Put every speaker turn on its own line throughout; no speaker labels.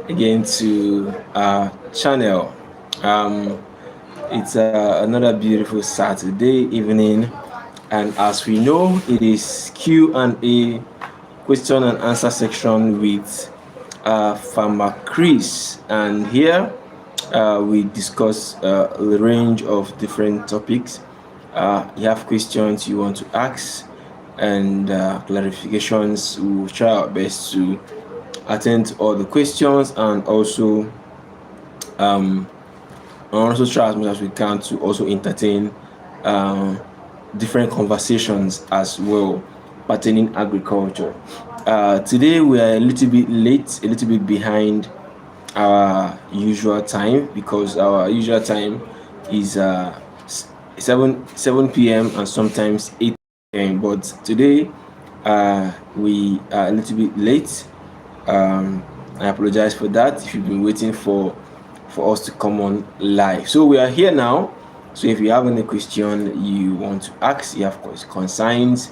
again to our channel. Um, it's another beautiful Saturday evening, and as we know, it is Q&A, question and answer section with Farmer Chris, and here we discuss a range of different topics. You have questions you want to ask and clarifications. We will try our best to attend to all the questions and um, also try as much as we can to also entertain um, different conversations as well pertaining agriculture. Today we are a little bit late, a little bit behind our usual time because our usual time is 7 p.m. and sometimes 8 p.m. But today we are a little bit late. I apologize for that if you've been waiting for us to come on live. So we are here now. So if you have any question you want to ask, you have concerns,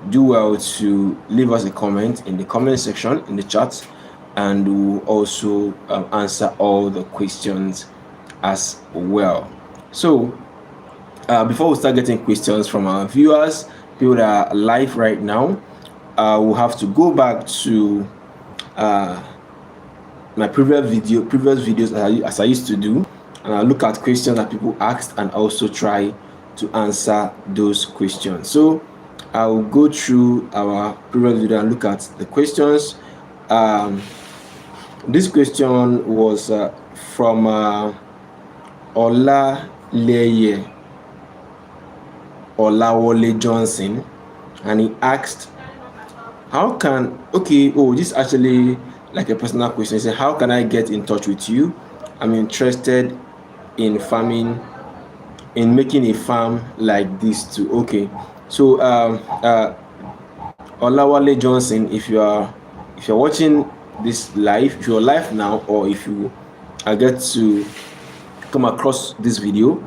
do well to leave us a comment in the comment section in the chat, and we'll also answer all the questions as well. So before we start getting questions from our viewers, people that are live right now, we'll have to go back to my previous videos as I used to do, and I look at questions that people asked and also try to answer those questions. So I'll go through our previous video and look at the questions. This question was from Olaleye Olawole Johnson, and he asked, how can this actually like a personal question. He said, how can I get in touch with you? I'm interested in farming, in making a farm like this too. Okay, so Olawale Johnson, if you're watching this live, if you're live now, or if you get to come across this video,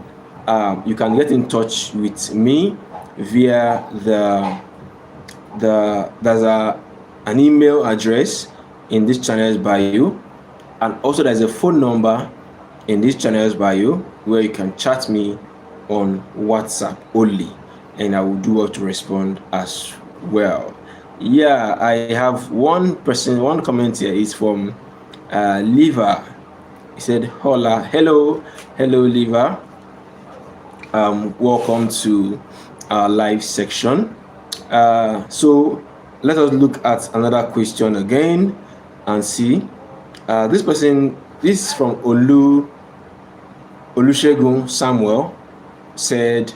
you can get in touch with me via there's an email address in this channel's bio, and also there's a phone number in this channel's bio where you can chat me on WhatsApp only, and I will do well to respond as well. Yeah, I have one comment here is from Liva. He said, hola, hello Liva, welcome to our live section. So let us look at another question again and see. This is from Olusegun Samuel, said,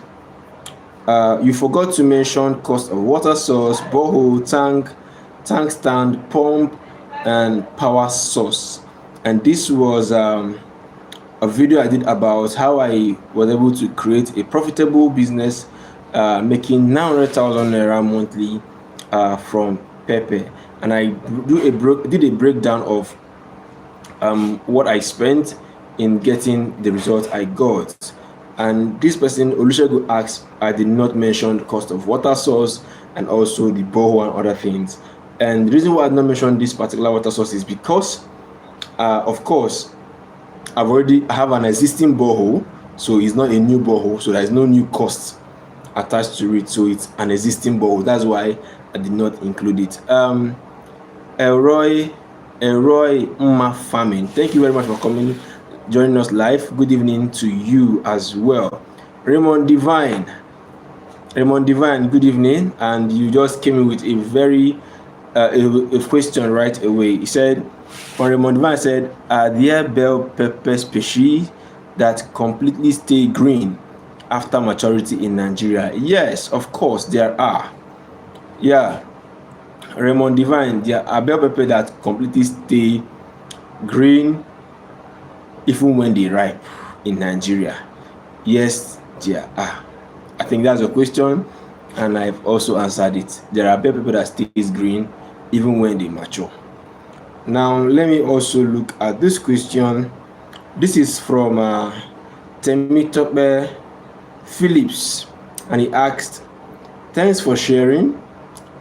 you forgot to mention cost of water source, borehole, tank stand, pump, and power source. And this was a video I did about how I was able to create a profitable business, making 900,000 naira monthly from pepper. And I did a breakdown of what I spent in getting the result I got. And this person, Olusegun, asked, I did not mention the cost of water source and also the borehole and other things. And the reason why I did not mention this particular water source is because, of course, I have an existing borehole, so it's not a new borehole, so there is no new cost attached to it. So it's an existing borehole. That's why I did not include it. Elroy Mma Farming, thank you very much for joining us live. Good evening to you as well. Raymond Divine, good evening. And you just came in with a very a question right away. He said, Raymond Divine said, are there bell pepper species that completely stay green after maturity in Nigeria? Yes, of course there are. Yeah, Raymond Divine, there are bell pepper that completely stay green even when they ripe in Nigeria. Yes, there are. I think that's your question, and I've also answered it. There are bell pepper that stays green even when they mature. Now let me also look at this question. This is from Temitope Phillips, and he asked, thanks for sharing.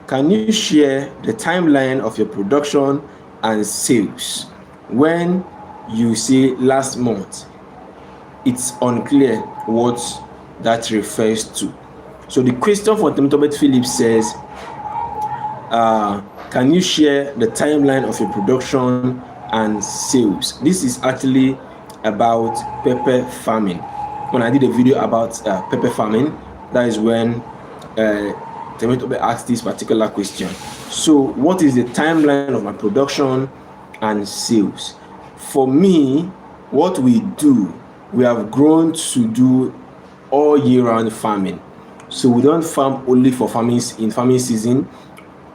Can you share the timeline of your production and sales? When you say last month, it's unclear what that refers to. So the question for Temitope Phillips says, can you share the timeline of your production and sales? This is actually about pepper farming. When I did a video about pepper farming, that is when Temitope asked this particular question. So what is the timeline of my production and sales? For me, what we do, we have grown to do all year round farming. So we don't farm only for farming in farming season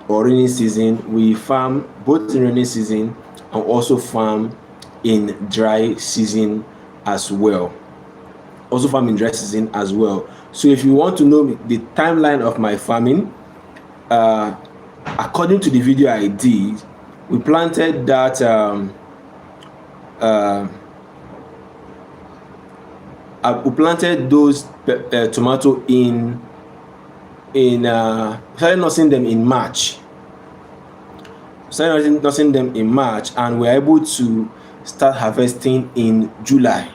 or rainy season. We farm both in rainy season and also farm in dry season as well. Also farm in dry season as well. So if you want to know the timeline of my farming, according to the video I did, we planted that we planted those tomato in started nursing them in March. Started nursing them in March, and we're able to start harvesting in July.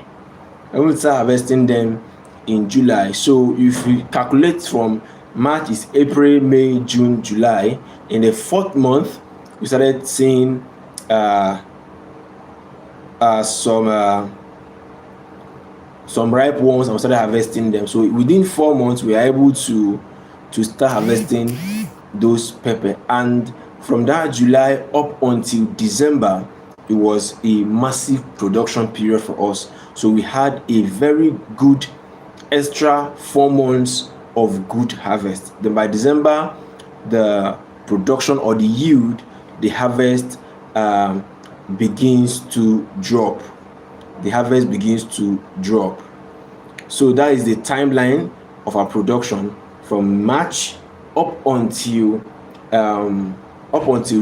I will start harvesting them in July. So if we calculate from March is April, May, June, July. In the 4th month, we started seeing some ripe ones, and we started harvesting them. So within 4 months, we are able to start harvesting those pepper. And from that July up until December, it was a massive production period for us. So we had a very good extra 4 months of good harvest. Then by December, the production or the yield, the harvest begins to drop. The harvest begins to drop. So that is the timeline of our production from March up until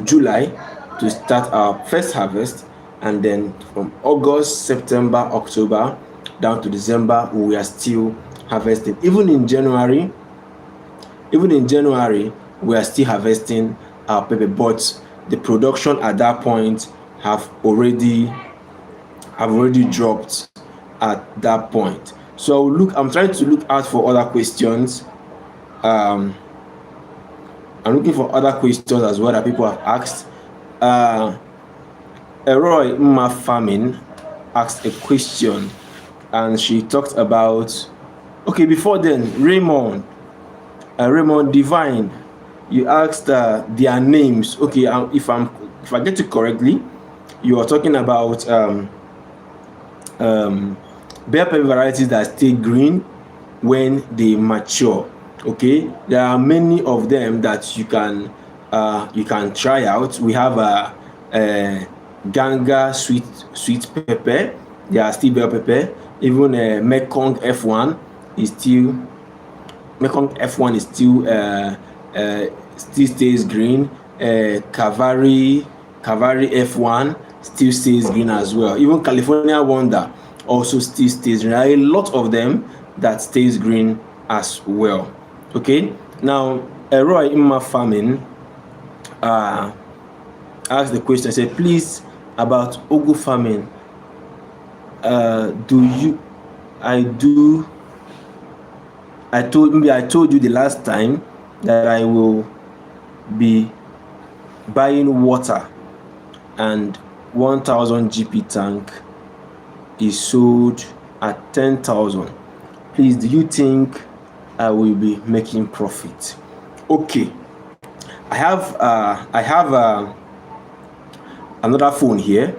July to start our first harvest, and then from August, September, October down to December, we are still harvesting. Even in January, we are still harvesting our pepper, but the production at that point have already dropped at that point. So I'm trying to look out for other questions. I'm looking for other questions as well that people have asked. Eroy Mma Farming asked a question, and she talked about, okay, before then, Raymond Divine, you asked their names. Okay, if I get it correctly, you are talking about bell pepper varieties that stay green when they mature. Okay, there are many of them that you can try out. We have Ganga sweet pepper. They are still bell pepper. Even Mekong F1 is still still stays green. Cavalry F1 still stays green as well. Even California Wonder also still stays green. There are a lot of them that stays green as well. Okay, now Eroy Mma Farming asked the question, said, please, about Ugu farming, I told you the last time that I will be buying water, and 1000 GP tank is sold at 10,000. Please, do you think I will be making profit? Okay, I have another phone here,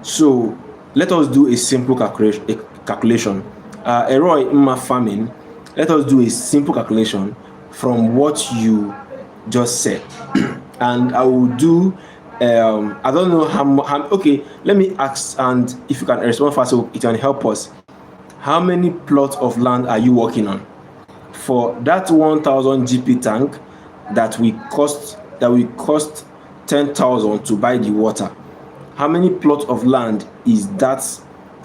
so let us do a simple calculation. Eroy Mma Farming, let us do a simple calculation from what you just said. And I will do I don't know how okay, let me ask, and if you can respond fast so it can help us. How many plots of land are you working on for that 1000 GP tank that will cost 10,000 to buy the water? How many plots of land is that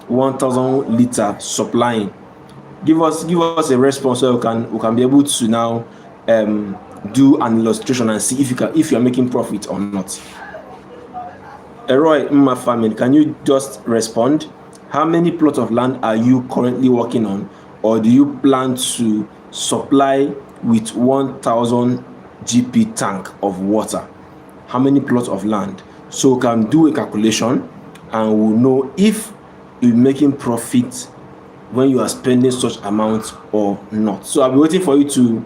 1000 liter supplying? Give us a response so we can be able to now do an illustration and see if you are making profit or not. Eroy Mma, can you just respond? How many plots of land are you currently working on, or do you plan to supply with 1,000 GP tank of water? How many plots of land? So we can do a calculation and we'll know if you're making profit when you are spending such amount or not. So I'll be waiting for you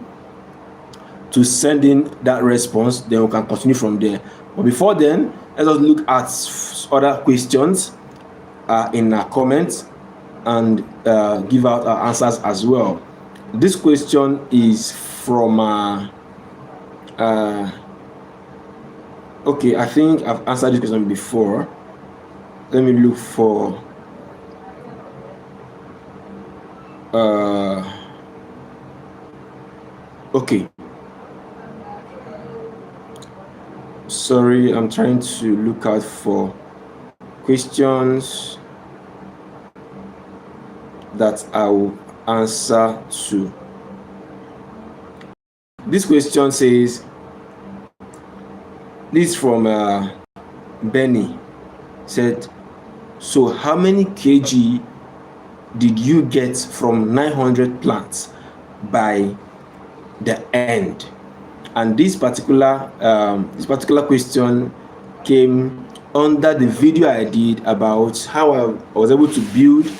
to send in that response, then we can continue from there. But before then, let us look at other questions in our comments and give out our answers as well. This question is from okay, I think I've answered this question before. Let me look for okay. Sorry, I'm trying to look out for questions that I will answer to. This question says, this is from Benny, said, so how many kg did you get from 900 plants by the end? And this particular question came under the video I did about how I was able to build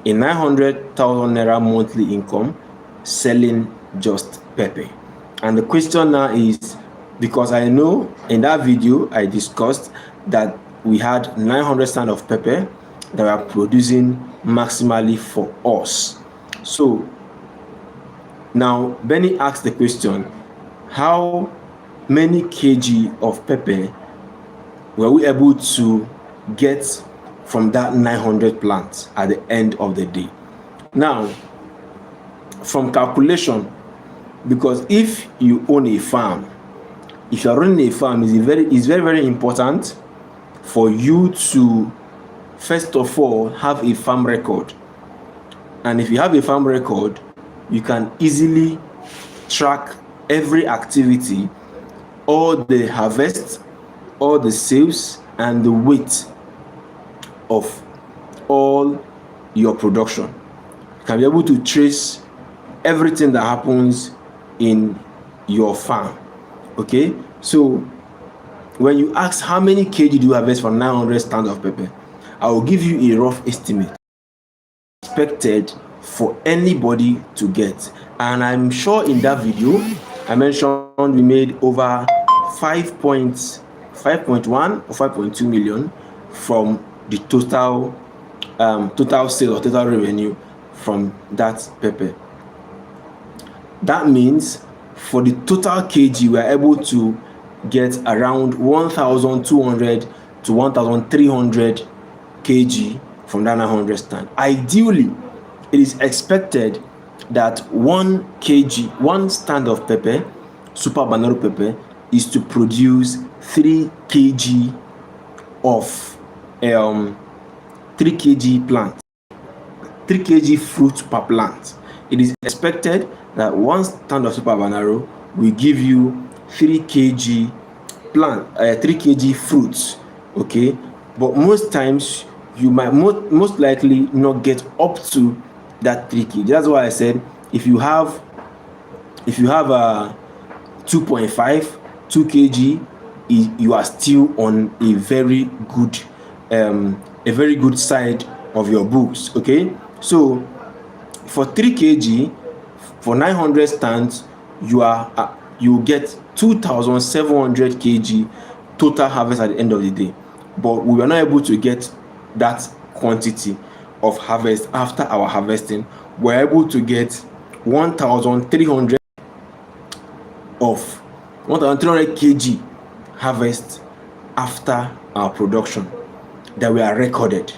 a 900,000 naira monthly income selling just pepper. And the question now is, because I know in that video I discussed that we had 900 stands of pepper that were producing maximally for us. So now Benny asked the question, how many kg of pepper were we able to get from that 900 plants at the end of the day? Now, from calculation, because if you own a farm, if you're running a farm, it's very, very important for you to, first of all, have a farm record. And if you have a farm record, you can easily track every activity, all the harvest, all the sales, and the weight of all your production. You can be able to trace everything that happens in your farm. Okay, so when you ask how many kg do you harvest from 900 stands of pepper, I will give you a rough estimate expected for anybody to get. And I'm sure in that video I mentioned we made over 5.1 or 5.2 million from the total sale or total revenue from that pepper. That means for the total kg we are able to get around 1,200 to 1,300 kg from that 900 stand. Ideally, it is expected that 1 kg, 1 stand of pepper, Super Habanero pepper, is to produce 3 kg of 3 kg plant, 3 kg fruit per plant. It is expected that 1 stand of Super Habanero will give you 3 kg plant, 3 kg fruits. Okay, but most times you might most likely not get up to that 3 kg. That's why I said if you have a 2.5, 2 kg, you are still on a very good side of your books. Okay, so for 3 kg for 900 stands, you get 2,700 kg total harvest at the end of the day. But we were not able to get that quantity of harvest after our harvesting. We're able to get 1,300 kg harvest after our production that we are recorded.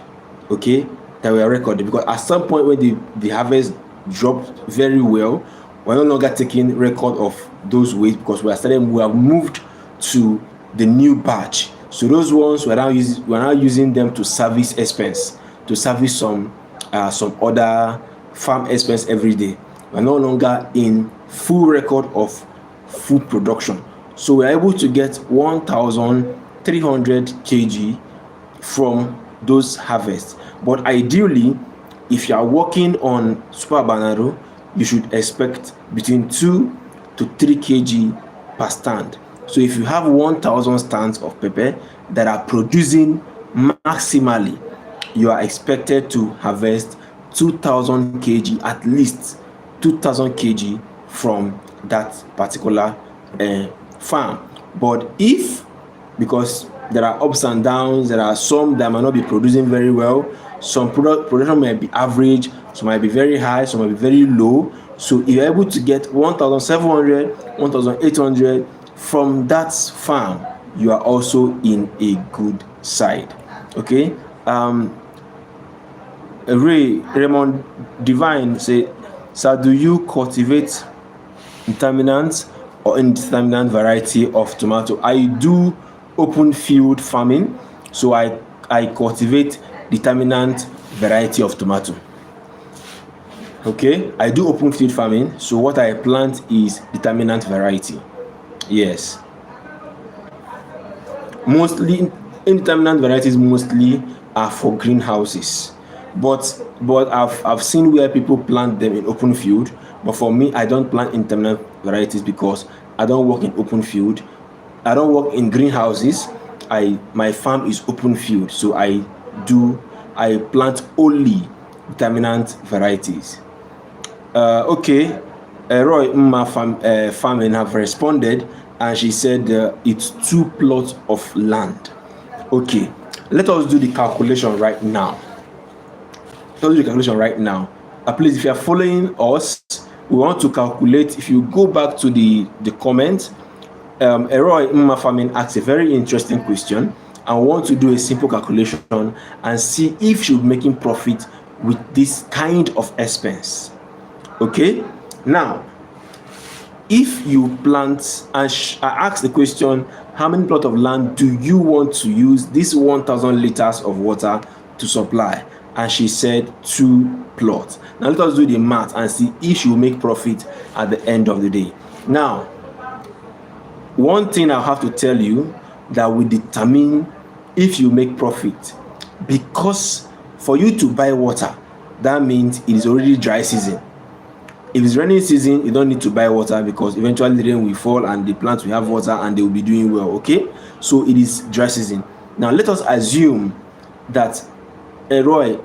Okay, that we are recorded, because at some point when the harvest dropped very well, we're no longer taking record of those weights because we have moved to the new batch. So those ones we're now using them to service expense, to service some other farm expense every day. We're no longer in full record of food production. So we're able to get 1,300 300 kg from those harvests. But ideally, if you are working on Super Habanero, you should expect between 2 to 3 kg per stand. So if you have 1,000 stands of pepper that are producing maximally, you are expected to harvest 2,000 kg, at least 2,000 kg from that particular farm. But if, because there are ups and downs, there are some that might not be producing very well, some production might be average, some might be very high, some might be very low. So if you're able to get 1,700, 1,800 from that farm, you are also in a good side. Okay. Raymond Divine say, sir, do you cultivate determinant or indeterminate variety of tomato? I do open field farming, so I cultivate determinant variety of tomato. Okay, I do open field farming, so what I plant is determinant variety. Yes, mostly indeterminate varieties mostly are for greenhouses, but I've seen where people plant them in open field. But for me, I don't plant indeterminate varieties because I don't work in open field. I don't work in greenhouses. My farm is open field, so I plant only determinate varieties. Okay, Roy farming have responded, and she said it's 2 plots of land. Okay, let us do the calculation right now. Please, if you are following us, we want to calculate. If you go back to the comment, Eroy Farming asked a very interesting question. I want to do a simple calculation and see if she'll be making profit with this kind of expense. Okay, now if you plant, and I asked the question, how many plot of land do you want to use this 1,000 liters of water to supply? And she said 2 plots. Now let us do the math and see if she will make profit at the end of the day. Now, one thing I have to tell you that will determine if you make profit, because for you to buy water, that means it is already dry season. If it's rainy season, you don't need to buy water because eventually the rain will fall and the plants will have water and they will be doing well. Okay, so it is dry season. Now let us assume that Eroy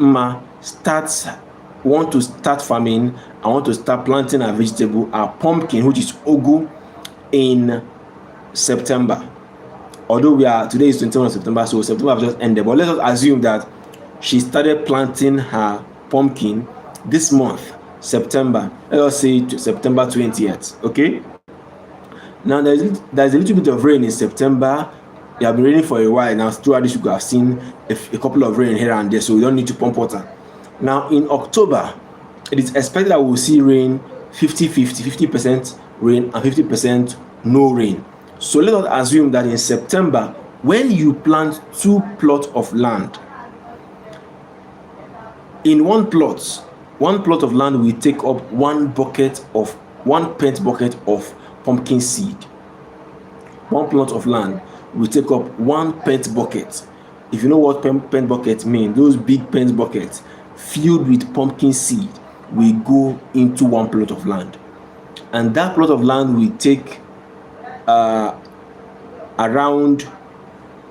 want to start farming. I want to start planting a vegetable, a pumpkin, which is ugu, in September. Although today is 21 September, so September has just ended. But let us assume that she started planting her pumpkin this month, September. Let us say September 20th. Okay. Now there's a little bit of rain in September. It has been raining for a while now. Throughout this week, I've seen a couple of rain here and there, so we don't need to pump water. Now in October, it is expected that we'll see rain 50% rain and 50% no rain. So let us assume that in September, when you plant 2 plots of land, in one plot of land will take up 1 pint bucket of pumpkin seed. 1 plot of land will take up 1 pint bucket. If you know what pint bucket mean, those big pint buckets filled with pumpkin seed will go into 1 plot of land, and that plot of land will take around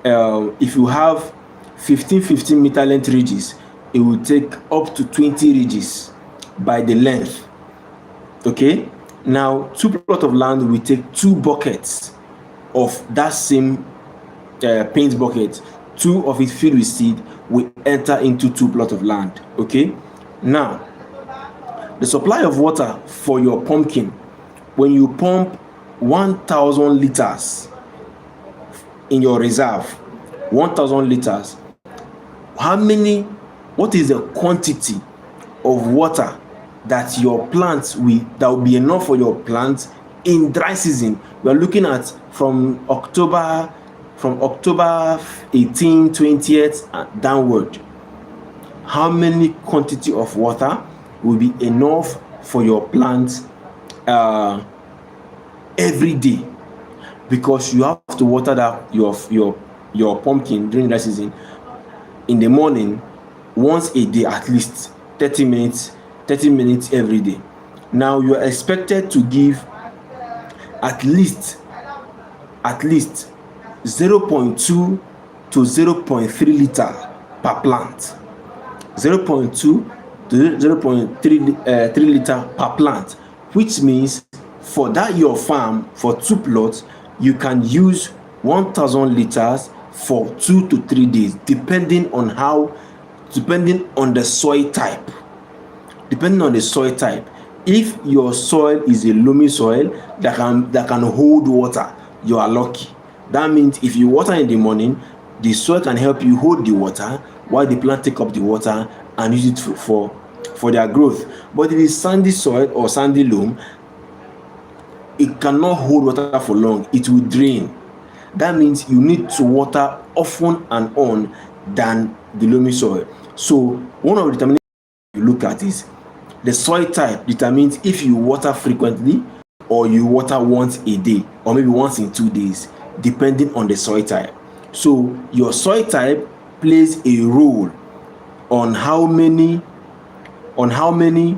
if you have 15 meter length ridges, it will take up to 20 ridges by the length. Okay, now 2 plot of land will take 2 buckets of that same paint bucket. 2 of it filled with seed will enter into 2 plot of land. Okay, now the supply of water for your pumpkin, when you pump 1,000 liters in your reserve, 1,000 liters, what is the quantity of water that your plants that will be enough for your plants in dry season? We are looking at from October 18, 20th downward. How many quantity of water will be enough for your plants every day? Because you have to water that your your pumpkin during that season in the morning once a day, at least 30 minutes every day. Now you are expected to give at least 0.2 to 0.3 liter per plant. 0.2 to 0.3 liter per plant, which means for that your farm, for 2 plots, you can use 1000 liters for 2 to 3 days, depending on the soil type. If your soil is a loamy soil that can hold water, you are lucky. That means if you water in the morning, the soil can help you hold the water while the plant take up the water and use it for their growth. But if it's sandy soil or sandy loam, it cannot hold water for long. It will drain. That means you need to water often and on than the loamy soil. So one of the determinations you look at is the soil type determines if you water frequently or you water once a day or maybe once in 2 days, depending on the soil type. So your soil type plays a role on how many liters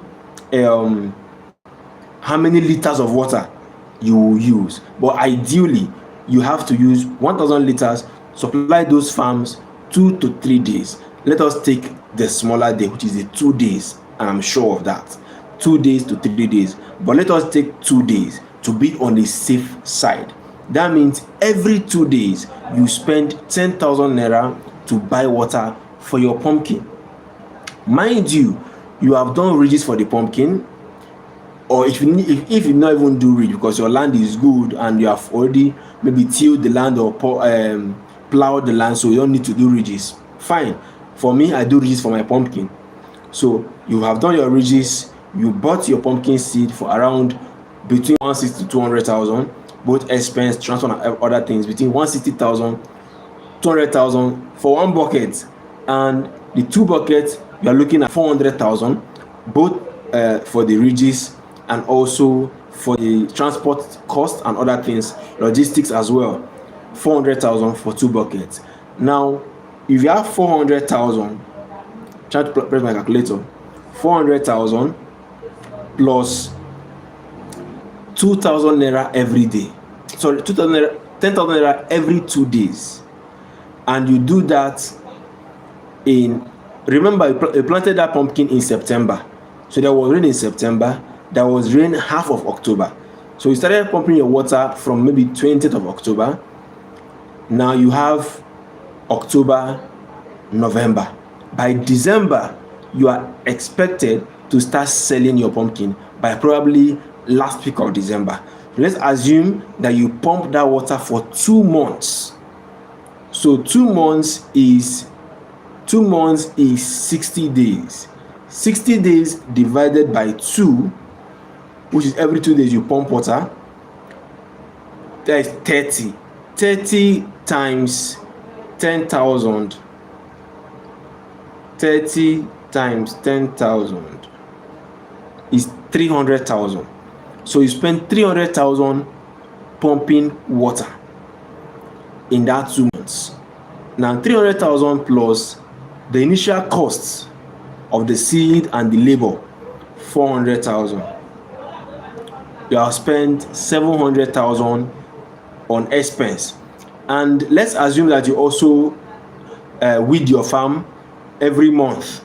of water you will use. But ideally, you have to use 1000 liters, supply those farms 2 to 3 days. Let us take the smaller day, which is the 2 days, and I'm sure of that. 2 days to 3 days. But let us take 2 days to be on the safe side. That means every 2 days, you spend 10,000 naira to buy water for your pumpkin. Mind you, you have done ridges for the pumpkin, or if you not even do ridge because your land is good and you have already maybe tilled the land or plowed the land, so you don't need to do ridges. Fine. For me, I do ridges for my pumpkin. So you have done your ridges, you bought your pumpkin seed for around between 160 to 200,000, both expense, transfer, and other things, between 160,000, 200,000 for one bucket, and the 2 buckets you are looking at 400,000, both for the ridges and also for the transport cost and other things, logistics as well. 400,000 for 2 buckets. Now, if you have 400,000, try to press my calculator. 400,000 plus 2,000 naira every day. Sorry, 2,000 naira, 10,000 naira every 2 days, and you do that in. Remember, you planted that pumpkin in September, so there was rain in September. There was rain half of October, so you started pumping your water from maybe 20th of October. Now you have October, November. By December, you are expected to start selling your pumpkin by probably last week of December. Let's assume that you pump that water for 2 months. So 2 months is 60 days. 60 days divided by 2, which is every 2 days you pump water. That is 30. 30 times 10,000. 30 times 10,000 is 300,000. So you spend 300,000 pumping water in that 2 months. Now 300,000 plus the initial costs of the seed and the labor, 400,000. You have spent 700,000 on expense. And let's assume that you also weed your farm every month.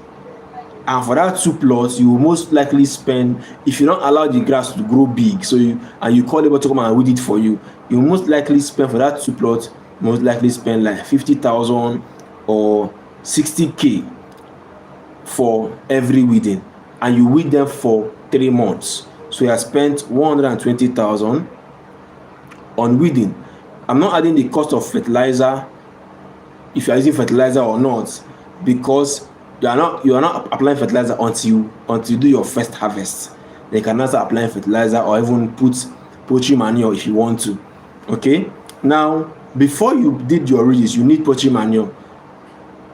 And for that 2 plots, you will most likely spend, if you don't allow the grass to grow big, so you call labor to come and weed it for you, you will most likely spend for that 2 plots, like 50,000 or 60k for every weeding, and you weed them for 3 months. So you have spent 120,000 on weeding. I'm not adding the cost of fertilizer, if you are using fertilizer or not, because you are not applying fertilizer until you do your first harvest. Then you can also apply fertilizer or even put poultry manure if you want to. Okay. Now, before you did your ridges, you need poultry manure.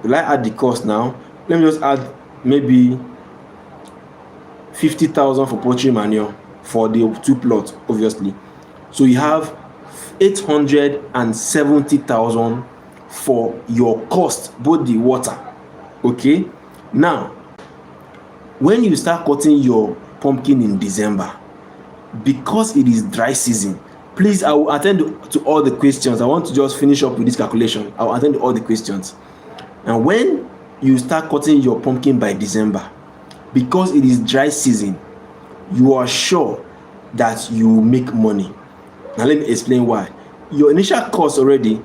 Will I add the cost now? Let me just add maybe 50,000 for poultry manure for the 2 plots, obviously. So you have 870,000 for your cost, both the water. Okay, now when you start cutting your pumpkin in December, because it is dry season, please, I will attend to all the questions. I want to just finish up with this calculation. I will attend to all the questions. And when you start cutting your pumpkin by December, because it is dry season, you are sure that you will make money. Now let me explain why. Your initial cost already,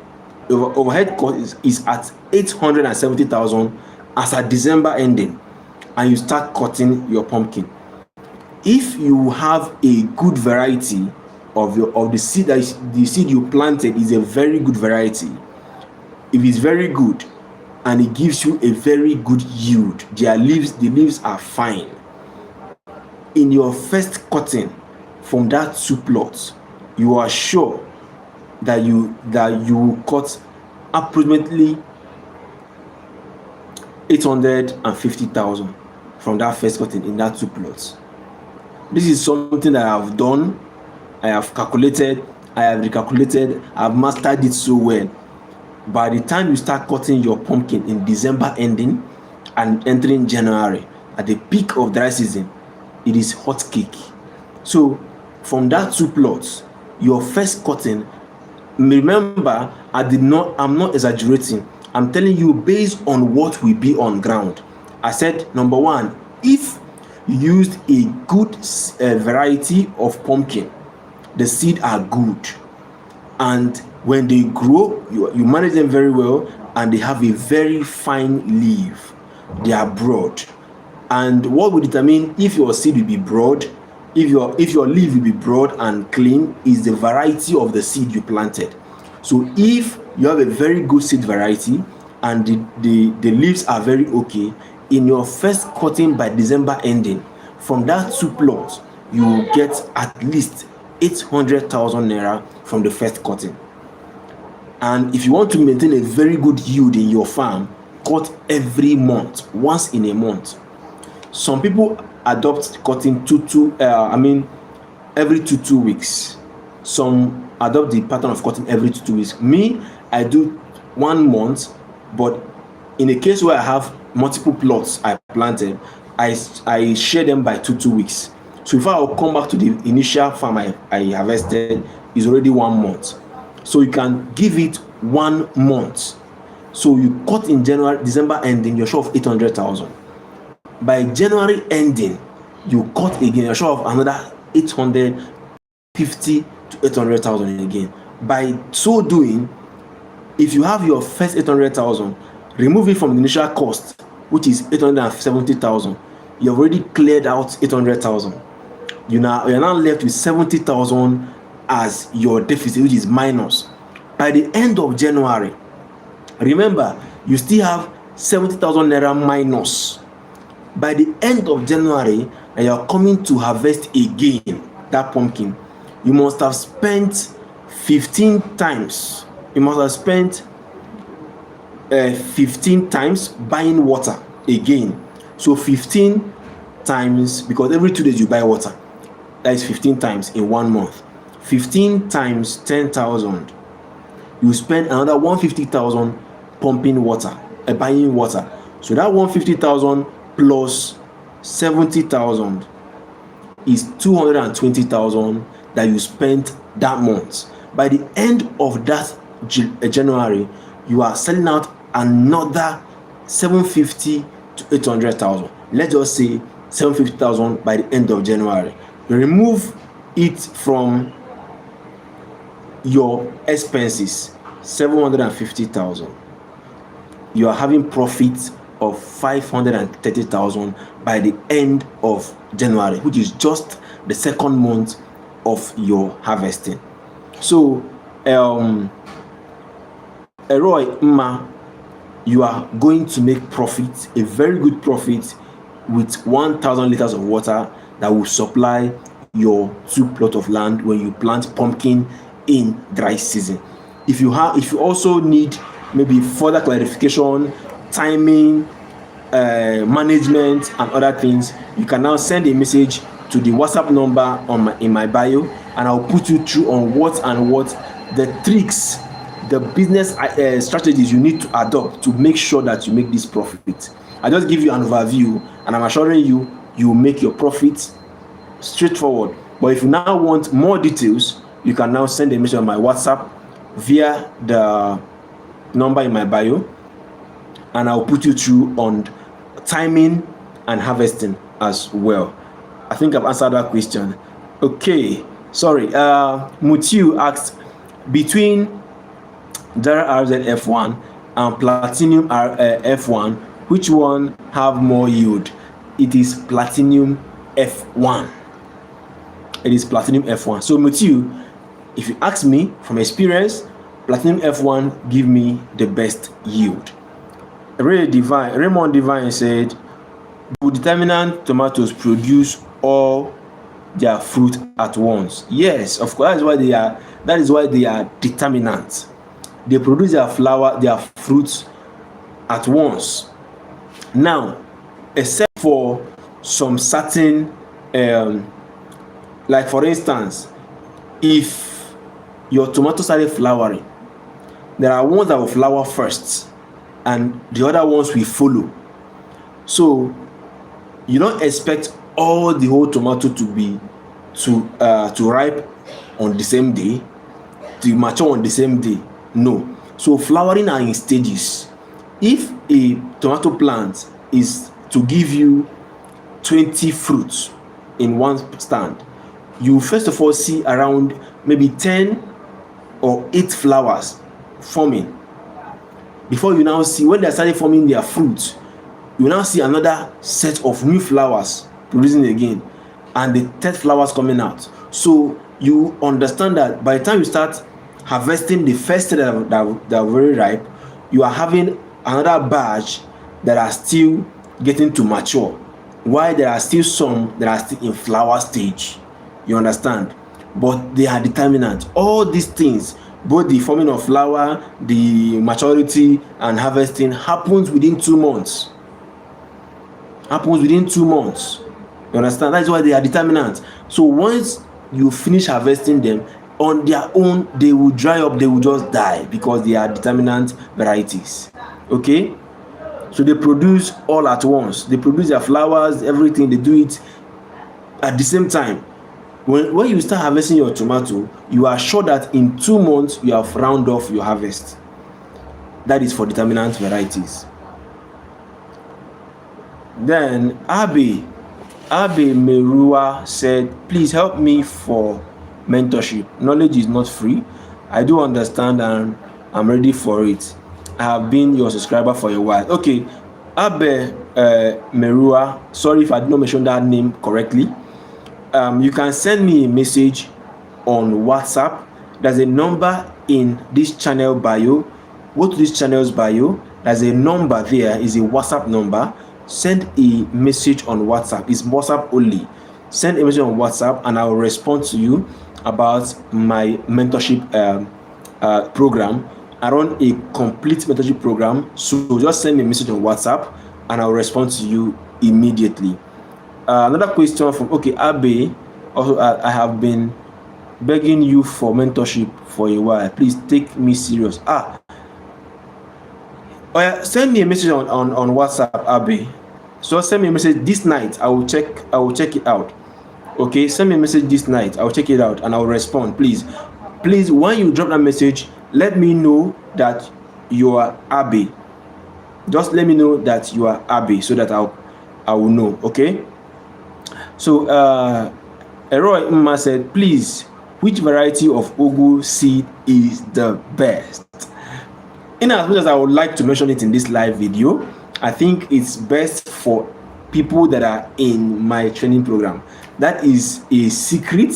overhead cost is at 870,000 as at December ending, and you start cutting your pumpkin. If you have a good variety of the seed, the seed you planted is a very good variety, if it's very good and it gives you a very good yield, the leaves are fine, in your first cutting from that 2 plots, you are sure that you will cut approximately 850,000 from that first cutting in that 2 plots. This is something that I have done, I have calculated, I have recalculated, I have mastered it so well. By the time you start cutting your pumpkin in December ending and entering January, at the peak of dry season, it is hot cake. So from that 2 plots, your first cutting, remember, I'm not exaggerating. I'm telling you based on what will be on ground. I said, number one, if you used a good variety of pumpkin, the seed are good, and when they grow, you manage them very well, and they have a very fine leaf. They are broad. And what will determine if your seed will be broad, if your leaf will be broad and clean, is the variety of the seed you planted. So if you have a very good seed variety and the leaves are very okay, in your first cutting by December ending, from that 2 plots, you will get at least 800,000 naira from the first cutting. And if you want to maintain a very good yield in your farm, cut every month, once in a month. Some people adopt cutting every 2 weeks. Some adopt the pattern of cutting every 2 weeks. Me, I do 1 month, but in a case where I have multiple plots I planted, I share them by 2 weeks. So if I will come back to the initial farm I harvested, is already 1 month. So you can give it 1 month. So you cut in January, December ending, you're sure of 800,000. By January ending, you cut again, you're sure of another 850 to 800,000 again. By so doing, if you have your first 800,000, remove it from the initial cost, which is 870,000. You've already cleared out 800,000. You're now left with 70,000 as your deficit, which is minus. By the end of January, remember, you still have 70,000 naira minus. By the end of January, and you're coming to harvest again that pumpkin, you must have spent 15 times. You must have spent 15 times buying water again. So 15 times, because every 2 days you buy water, that is 15 times in 1 month. 15 times 10,000, you spend another 150,000 pumping water, buying water. So that 150,000 plus 70,000 is 220,000 that you spent that month. By the end of that January, you are selling out another 750 to 800,000. Let's just say 750,000 by the end of January. You remove it from your expenses, 750,000. You are having profit of 530,000 by the end of January, which is just the second month of your harvesting. So Roy Mma, you are going to make profit, a very good profit, with 1,000 liters of water that will supply your 2 plot of land when you plant pumpkin in dry season. If you also need maybe further clarification, timing, management, and other things, you can now send a message to the WhatsApp number in my bio, and I'll put you through on what the tricks the business strategies you need to adopt to make sure that you make this profit. I just give you an overview, and I'm assuring you, you will make your profits straightforward. But if you now want more details, you can now send a message on my WhatsApp via the number in my bio, and I'll put you through on timing and harvesting as well. I think I've answered that question. Okay, sorry. Mutiu asked, between Dara RZ F1 and Platinum F1, which one have more yield? It is Platinum F1. It is Platinum F1. So Mutiu, if you ask me from experience, Platinum F1 give me the best yield. Raymond Divine said, do determinant tomatoes produce all their fruit at once? Yes, of course. That is why they are determinants. They produce their fruits at once. Now, except for some certain, like for instance, if your tomato started flowering, there are ones that will flower first and the other ones will follow. So you don't expect all the whole tomato to ripe on the same day, to mature on the same day. No. So flowering are in stages. If a tomato plant is to give you 20 fruits in one stand, you first of all see around maybe 10 or 8 flowers forming. Before you now see, when they started forming their fruits, you now see another set of new flowers producing again, and the 3rd flowers coming out. So you understand that by the time you start harvesting the first that are very ripe, you are having another batch that are still getting to mature, while there are still some that are still in flower stage. You understand? But they are determinant. All these things, both the forming of flower, the maturity, and harvesting, happens within 2 months. You understand? That's why they are determinant. So once you finish harvesting them, on their own, they will dry up, they will just die, because they are determinant varieties. Okay? So they produce all at once. They produce their flowers, everything, they do it at the same time. When you start harvesting your tomato, you are sure that in 2 months you have round off your harvest. That is for determinant varieties. Then Abe Merua said, please help me for mentorship. Knowledge is not free. I do understand and I'm ready for it. I have been your subscriber for a while. Okay, Abe Merua, sorry if I did not mention that name correctly. You can send me a message on WhatsApp. There's a number in this channel bio. Go to this channel's bio. There's a number there, is a WhatsApp number. Send a message on WhatsApp. It's WhatsApp only. Send a message on WhatsApp and I will respond to you about my mentorship program. I run a complete mentorship program. So just send me a message on WhatsApp and I'll respond to you immediately. Another question from Abe. Also, I have been begging you for mentorship for a while. Please take me serious. Send me a message on WhatsApp, Abe. So send me a message this night. I will check it out. Okay, send me a message this night. I will check it out and I will respond. Please, when you drop that message, let me know that you are Abe. Just let me know that you are Abe so that I will know. Okay. So Eroy Mma said, please, which variety of ugu seed is the best? In as much as I would like to mention it in this live video, I think it's best for people that are in my training program. That is a secret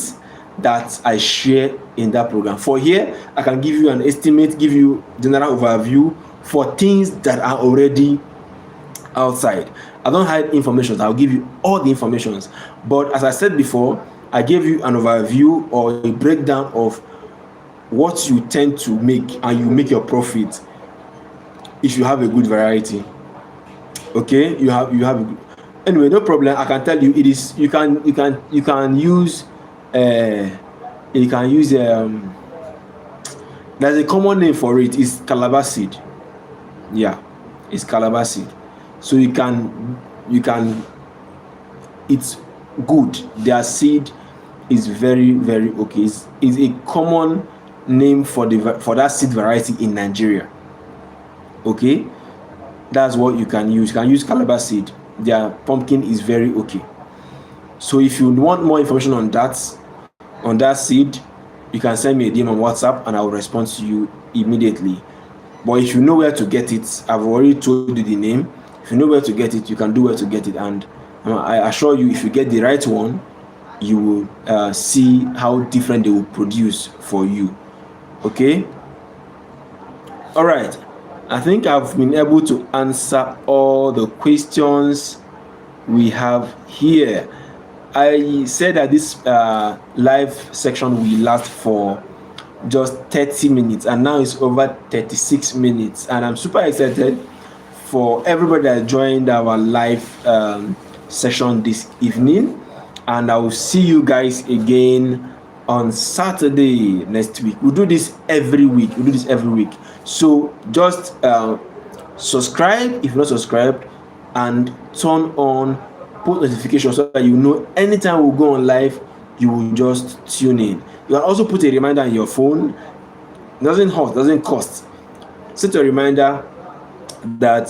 that I share in that program. For here, I can give you an estimate, give you general overview for things that are already outside. I don't hide information. I'll give you all the informations. But as I said before, I gave you an overview or a breakdown of what you tend to make, and you make your profit if you have a good variety. Okay, you have a good, anyway, no problem. I can tell you it is. You can use There's a common name for it. It's calabash seed. Yeah, it's calabash seed. So you can it's good. Their seed is very, very okay. It's a common name for that seed variety in Nigeria. Okay, that's what you can use. You can use calabash seed. Their pumpkin is very okay. So if you want more information on that seed, you can send me a DM on WhatsApp and I will respond to you immediately. But if you know where to get it, I've already told you the name. If you know where to get it, you can do where to get it. And I assure you, if you get the right one, you will see how different they will produce for you. Okay? All right. I think I've been able to answer all the questions we have here. I said that this live section will last for just 30 minutes, and now it's over 36 minutes, and I'm super excited for everybody that joined our live session this evening. And I will see you guys again on Saturday next week. We'll do this every week. So just subscribe if you're not subscribed, and turn on post notifications so that you know anytime we go on live, you will just tune in. You can also put a reminder on your phone. It doesn't hurt, doesn't cost. Set a reminder that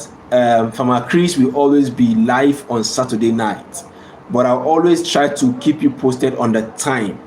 Farmer Chris will always be live on Saturday night, but I'll always try to keep you posted on the time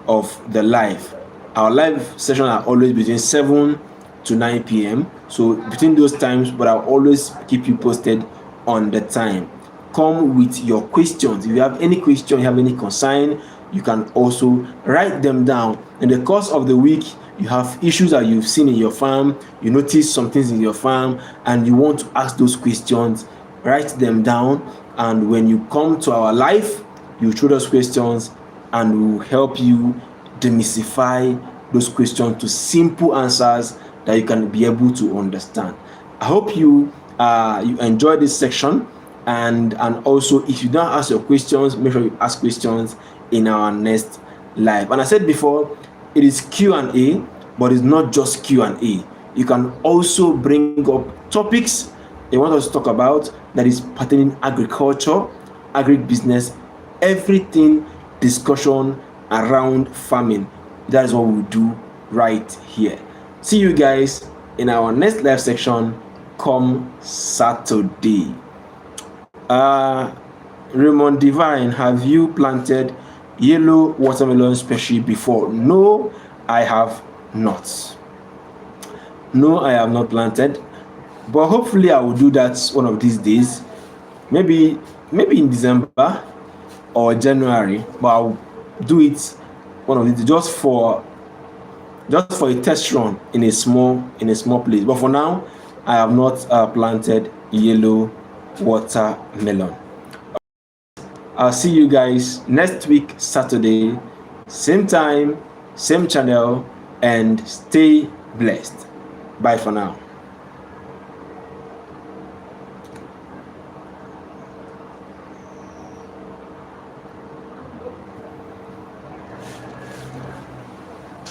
of the live. Our live sessions are always between 7 to 9 p.m. So between those times, but I'll always keep you posted on the time. Come with your questions. If you have any question, you have any concern, you can also write them down. In the course of the week, you have issues that you've seen in your farm, you notice some things in your farm, and you want to ask those questions, write them down. And when you come to our live, you throw those questions and we will help you demystify those questions to simple answers that you can be able to understand. I hope you enjoy this section, and also if you don't ask your questions, make sure you ask questions in our next live. And I said before, it is Q&A, but it's not just Q&A. You can also bring up topics you want us to talk about that is pertaining agriculture, agribusiness, everything discussion around farming. That is what we do right here. See you guys in our next live section come Saturday. Raymond Divine, have you planted yellow watermelon species before? No, I have not. No, I have not planted, but hopefully I will do that one of these days. Maybe in December or January, but I'll do it one of these just for a test run in a small place. But for now, I have not planted yellow watermelon. I'll see you guys next week Saturday, same time, same channel, and stay blessed. Bye for now.